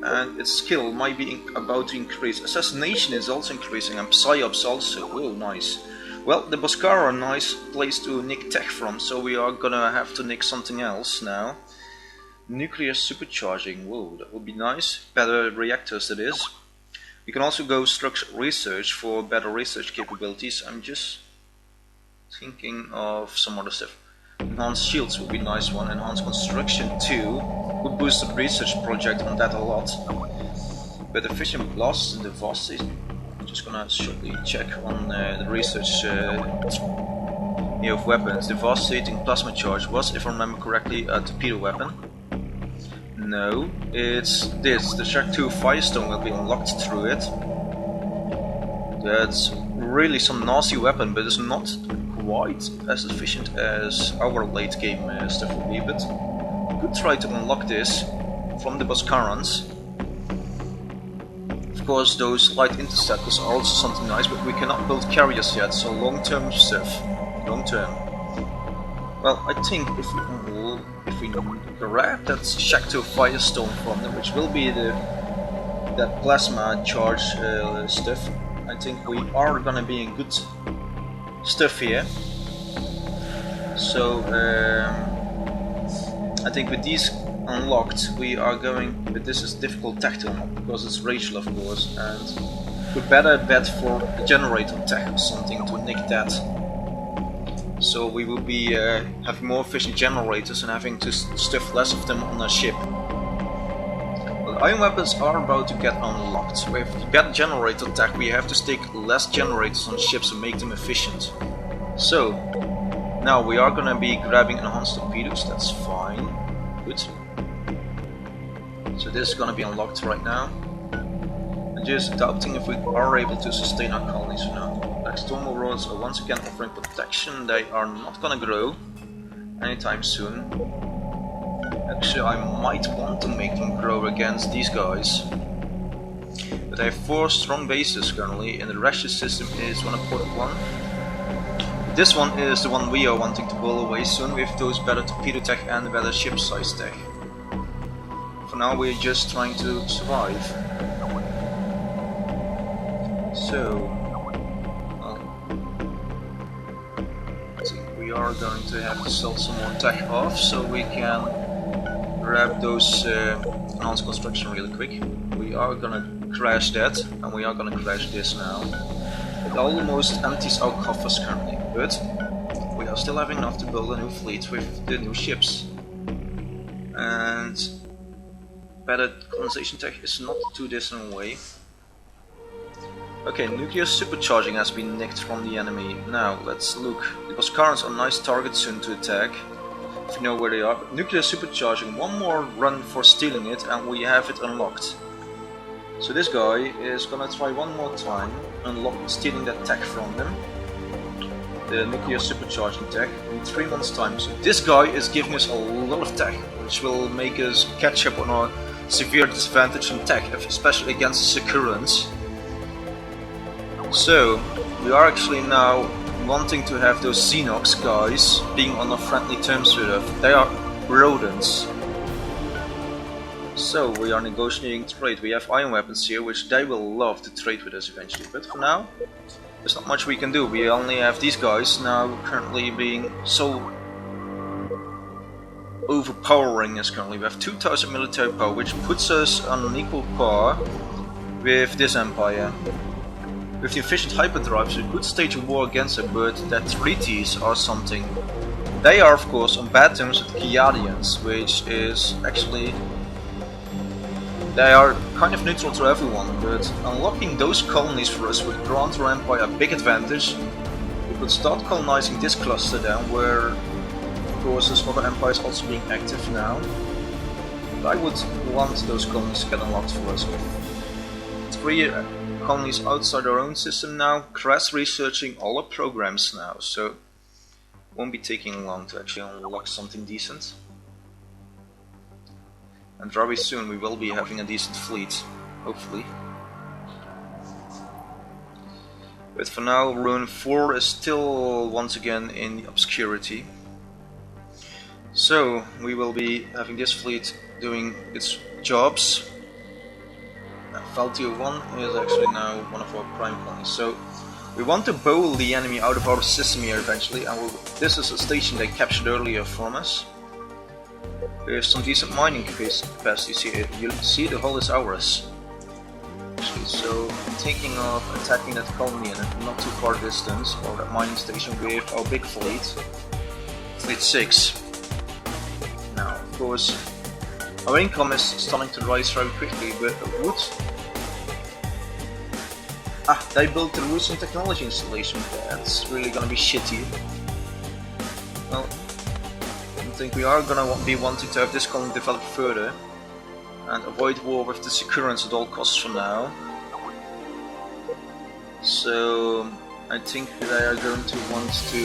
Speaker 1: and its skill might be about to increase. Assassination is also increasing, and psyops also. Oh, nice. Well, the Boscara are a nice place to nick tech from, so we are gonna have to nick something else now. Nuclear supercharging, whoa, that would be nice. Better reactors, that is. We can also go structural research for better research capabilities. I'm just thinking of some other stuff. Enhanced shields would be a nice one. Enhanced construction too would boost the research project on that a lot. But efficient blasts, the VOS, I'm just gonna shortly check on the research of weapons. The devastating plasma charge was, if I remember correctly, a torpedo weapon. No, it's this. The Shark 2 Firestone will be unlocked through it. That's really some nasty weapon, but it's not quite as efficient as our late game stuff will be. But we could try to unlock this from the Boscarans. Of course, those light interceptors are also something nice, but we cannot build carriers yet, so long-term stuff. Long-term. Well, I think if we grab that Shack 2 Firestone from them, which will be that plasma charge stuff, I think we are gonna be in good stuff here. So I think with these unlocked, we are going. But this is difficult tech to unlock because it's racial, of course, and we better bet for a generator tech or something to nick that. So we will be having more efficient generators and having to stuff less of them on our ship. Well, ion weapons are about to get unlocked. With better generator tech, we have to stick less generators on ships and make them efficient. So now we are gonna be grabbing enhanced torpedoes. That's fine. Good. So this is gonna be unlocked right now. I'm just doubting if we are able to sustain our colonies for now. External rods are once again offering protection. They are not gonna grow anytime soon. Actually, I might want to make them grow against these guys. But I have 4 strong bases currently, and the Rashes system is one important one. This one is the one we are wanting to blow away soon with those better torpedo tech and better ship size tech. For now, we're just trying to survive. So, we are going to have to sell some more tech off so we can grab those enhanced construction really quick. We are gonna crash that, and we are gonna crash this now. It almost empties our coffers currently, but we are still having enough to build a new fleet with the new ships. And better colonization tech is not too distant away. Okay, nuclear supercharging has been nicked from the enemy. Now, let's look. The Boscarans are nice targets soon to attack, if you know where they are. But nuclear supercharging, one more run for stealing it and we have it unlocked. So this guy is gonna try one more time, stealing that tech from them. the nuclear supercharging tech in 3 months' time. So this guy is giving us a lot of tech, which will make us catch up on our severe disadvantage in tech, especially against the Teekans. So we are actually now wanting to have those Xenox guys being on a friendly terms with us. They are rodents. So we are negotiating trade. We have ion weapons here, which they will love to trade with us eventually. But for now, there's not much we can do. We only have these guys now currently being so overpowering us currently. We have 2000 military power, which puts us on an equal par with this empire. With the efficient hyperdrives, we could stage a war against it, but their treaties are something. They are, of course, on bad terms with the Kiadians, which is actually... They are kind of neutral to everyone, but unlocking those colonies for us would grant our empire a big advantage. We could start colonizing this cluster then, where, of course, there's other empires also being active now. But I would want those colonies to get unlocked for us. 3 colonies outside our own system now, crash researching all our programs now, so it won't be taking long to actually unlock something decent. And very soon we will be having a decent fleet, hopefully. But for now, Rune 4 is still once again in obscurity. So we will be having this fleet doing its jobs. Valtio 1 is actually now one of our prime colonies. So we want to bowl the enemy out of our system here eventually, and this is a station they captured earlier from us. There's some decent mining capacity here. You see the hull is ours. Actually, so I'm thinking of attacking that colony in a not too far distance, or that mining station with our big fleet. Fleet 6. Now, of course, our income is starting to rise very quickly, but wood... they built the Russian technology installation. That's really gonna be shitty. Well, I think we are gonna be wanting to have this colony develop further and avoid war with the Teekans at all costs for now. So I think they are going to want to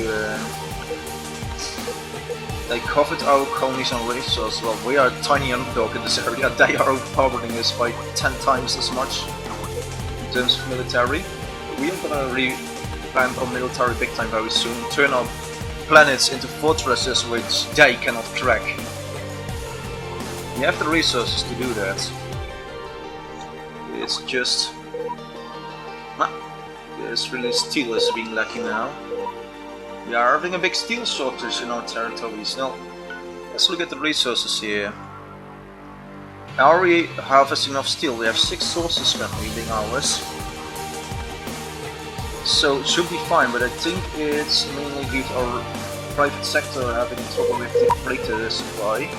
Speaker 1: they covered our colonies on resources. Well, we are a tiny underdog in this area. They are overpowering us by 10 times as much in terms of military. We are gonna revamp our military big time very soon, turn our planets into fortresses which they cannot crack. We have the resources to do that. It's just... There's really steel is being lacking now. We are having a big steel shortage in our territories. Now, let's look at the resources here. Are we harvesting enough steel? We have 6 sources currently being ours. So it should be fine, but I think it's mainly due to our private sector having trouble with the freighter supply.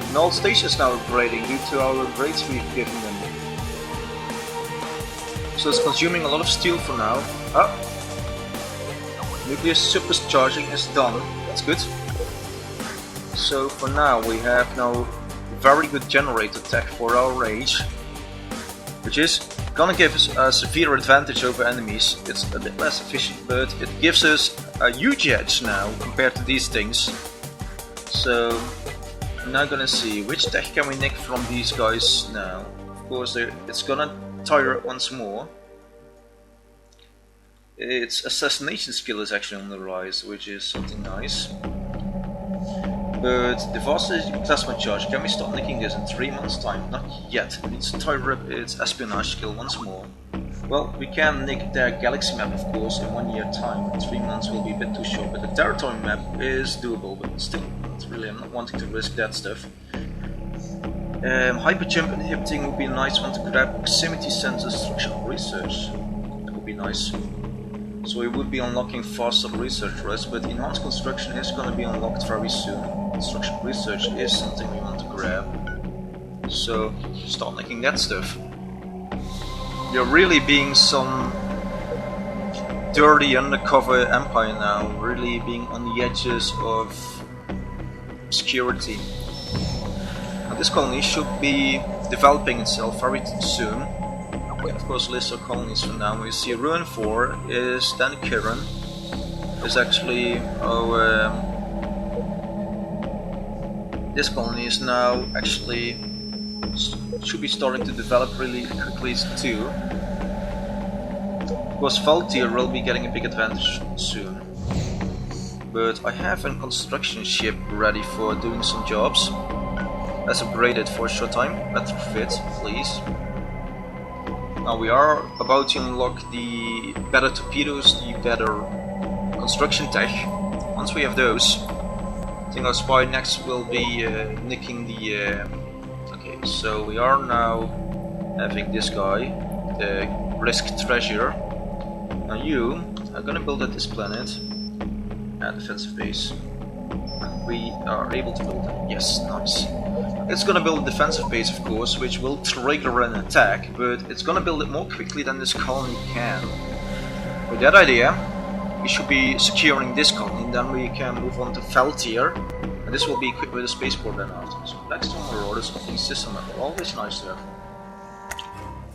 Speaker 1: And all stations now upgrading due to our upgrades we've given them. So it's consuming a lot of steel for now. Nuclear supercharging is done. That's good. So for now we have now very good generator tech for our age, which is gonna give us a severe advantage over enemies. It's a bit less efficient, but it gives us a huge edge now compared to these things. So I'm now gonna see which tech can we nick from these guys now. Of course, it's gonna tire up once more. Its assassination skill is actually on the rise, which is something nice. But the velocity plasma charge, can we start nicking this in 3 months' time? Not yet. It needs to tire up its espionage skill once more. Well, we can nick their galaxy map, of course, in 1 year time. 3 months will be a bit too short, but the territory map is doable, but still, really, I'm not wanting to risk that stuff. Hyperjump inhibiting would be a nice one to grab. Proximity sensor structural research. That would be nice. So we would be unlocking faster research for us, but enhanced construction is going to be unlocked very soon. Construction research is something we want to grab. So start making that stuff. You're really being some dirty undercover empire now, really being on the edges of obscurity. Now this colony should be developing itself very soon. We can of course list our colonies for now. We see Ruin 4 is then Kiran. is actually this colony is now actually should be starting to develop really quickly too. Because Valtier will be getting a big advantage soon. But I have a construction ship ready for doing some jobs. Let's upgrade it for a short time. Retrofit, please. Now we are about to unlock the better torpedoes, the better construction tech. Once we have those, I think our spy next will be nicking the... okay, so we are now having this guy, the Risk Treasure. Now you are gonna build at this planet a defensive base. We are able to build it. Yes, nice. It's gonna build a defensive base, of course, which will trigger an attack, but it's gonna build it more quickly than this colony can. With that idea, we should be securing this colony, and then we can move on to Valtier, and this will be equipped with a spaceport then after. So Blackstone Marauders of the system level, always nice to have.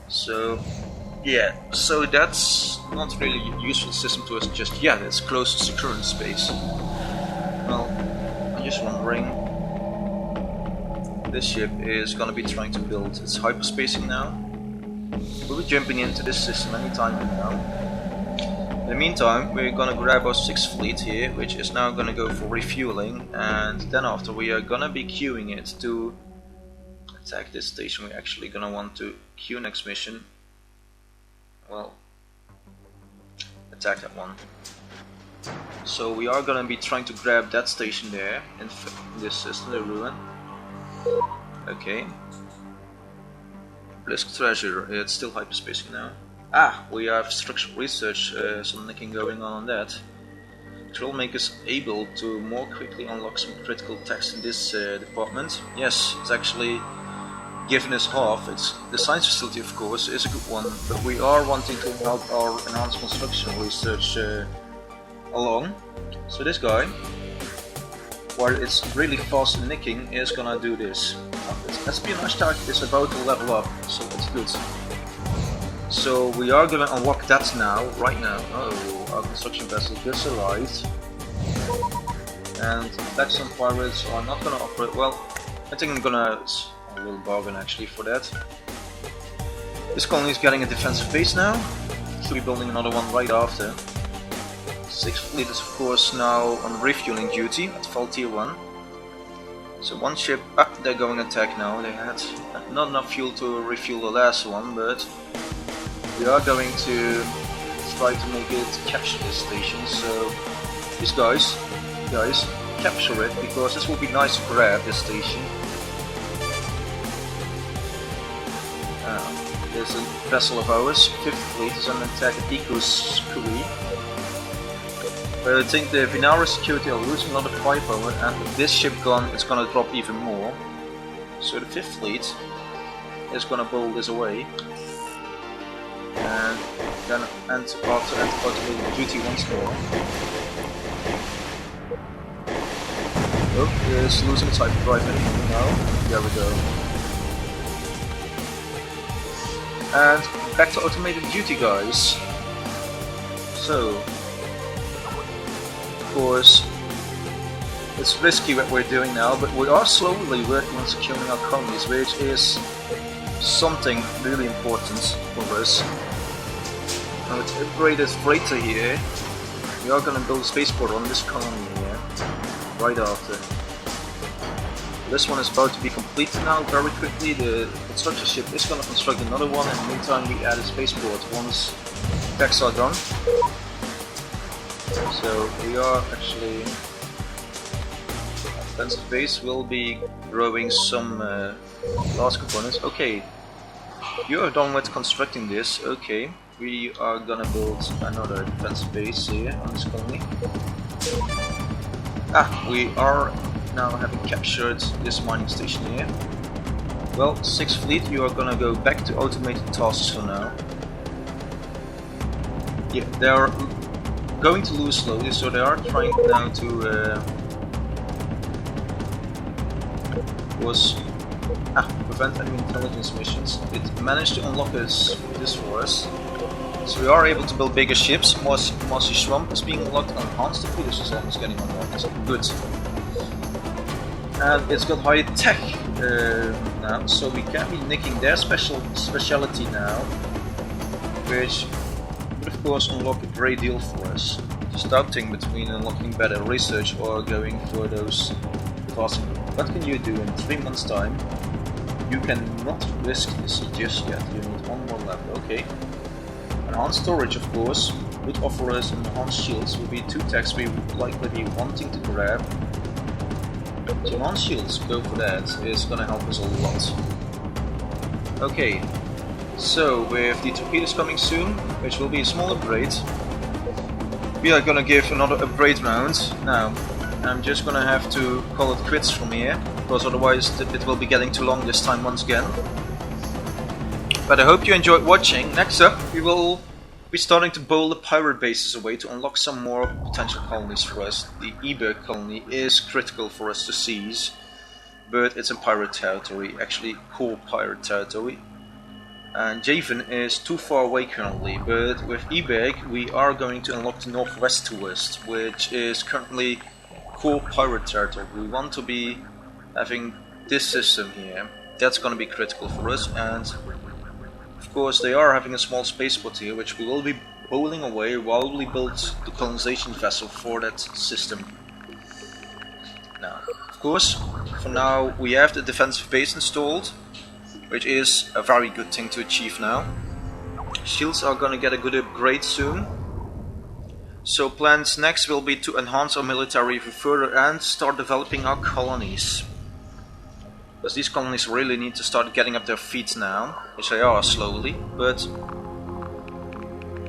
Speaker 1: So yeah, so that's not really a useful system to us just yet. It's close to securing space. Well, I'm just wondering, this ship is gonna be trying to build its hyperspacing now. We'll be jumping into this system anytime from now. In the meantime, we're gonna grab our 6th fleet here, which is now gonna go for refueling, and then after we are gonna be queuing it to attack this station. We're actually gonna want to queue next mission. Well, attack that one. So we are gonna be trying to grab that station there in this system, the ruin. Okay. Risk Treasure, it's still hyperspacing now. Ah, we have structural research, some nicking going on that. Which will make us able to more quickly unlock some critical techs in this department. Yes, it's actually given us half. It's the science facility, of course, is a good one, but we are wanting to help our enhanced construction research along. So this guy, while it's really fast in nicking, is gonna do this. Its espionage tag is about to level up, so it's good. So we are gonna unlock that now, right now. Oh, our construction vessel just arrived. And Blackstone pirates are not gonna operate. Well, I think I'm gonna a little bargain actually for that. This colony is getting a defensive base now. Should be building another one right after. 6th fleet is of course now on refueling duty at Valtier 1. So one ship up, they're going attack now. They had not enough fuel to refuel the last one, but we are going to try to make it capture this station. So these guys, capture it, because this will be nice to grab this station. There's a vessel of ours, 5th fleet, is on attack at Teekans. But I think the Vinara security are losing a lot of firepower, and with this ship gone, it's gonna drop even more. So the 5th fleet is gonna bowl this away, and then enter duty once more. Oh, it's losing its hyperdrive anymore now. There we go. And back to automated duty, guys. So, of course, it's risky what we're doing now, but we are slowly working on securing our colonies, which is something really important for us. Now with upgraded freighter here, we are going to build a spaceport on this colony here, right after. This one is about to be completed now very quickly. The construction ship is going to construct another one. In the meantime, we add a spaceport once techs are done. So we are actually... defensive base will be growing some last components. Okay, you are done with constructing this. Okay, we are gonna build another defensive base here on this colony. Ah, we are now having captured this mining station here. Well, 6th fleet, you are gonna go back to automated tasks for now. Yeah, they are going to lose slowly, so they are trying now to prevent enemy intelligence missions. It managed to unlock this for us. So we are able to build bigger ships. Mossy Swamp is being unlocked, and Enhanced Torpedoes is almost getting unlocked. Good. And it's got high tech now, so we can be nicking their specialty now, which would of course unlock a great deal for us. Just doubting between unlocking better research or going for those fast. What can you do in 3 months' time? You cannot risk this just yet. You need one more level. Okay. Enhanced storage, of course, would offer us enhanced shields. Will be 2 techs we would likely be wanting to grab. So enhanced shields, go for that. It's gonna help us a lot. Okay. So with the torpedoes coming soon, which will be a small upgrade, we are gonna give another upgrade round. Now, I'm just gonna have to call it quits from here, because otherwise it will be getting too long this time once again. But I hope you enjoyed watching. Next up, we will be starting to bowl the pirate bases away to unlock some more potential colonies for us. The Eberg colony is critical for us to seize, but it's in pirate territory, actually core pirate territory. And Javan is too far away currently, but with Eberg we are going to unlock the northwest to us, which is currently core pirate territory. We want to be having this system here. That's going to be critical for us, and of course they are having a small spaceport here, which we will be bowling away while we build the colonization vessel for that system. Now, of course, for now we have the defensive base installed, which is a very good thing to achieve now. Shields are gonna get a good upgrade soon. So plans next will be to enhance our military even further and start developing our colonies. Because these colonies really need to start getting up their feet now, which they are slowly, but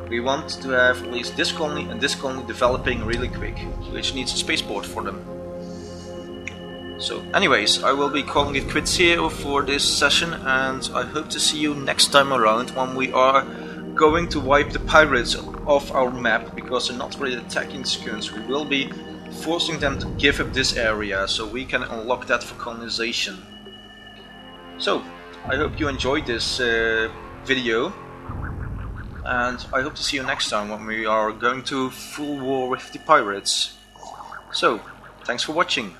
Speaker 1: we want to have at least this colony and this colony developing really quick, which needs a spaceport for them. So anyways, I will be calling it quits here for this session, and I hope to see you next time around when we are going to wipe the pirates off our map, because they're not really attacking Teekans. We will be forcing them to give up this area so we can unlock that for colonization. So, I hope you enjoyed this video, and I hope to see you next time when we are going to full war with the pirates. So, thanks for watching.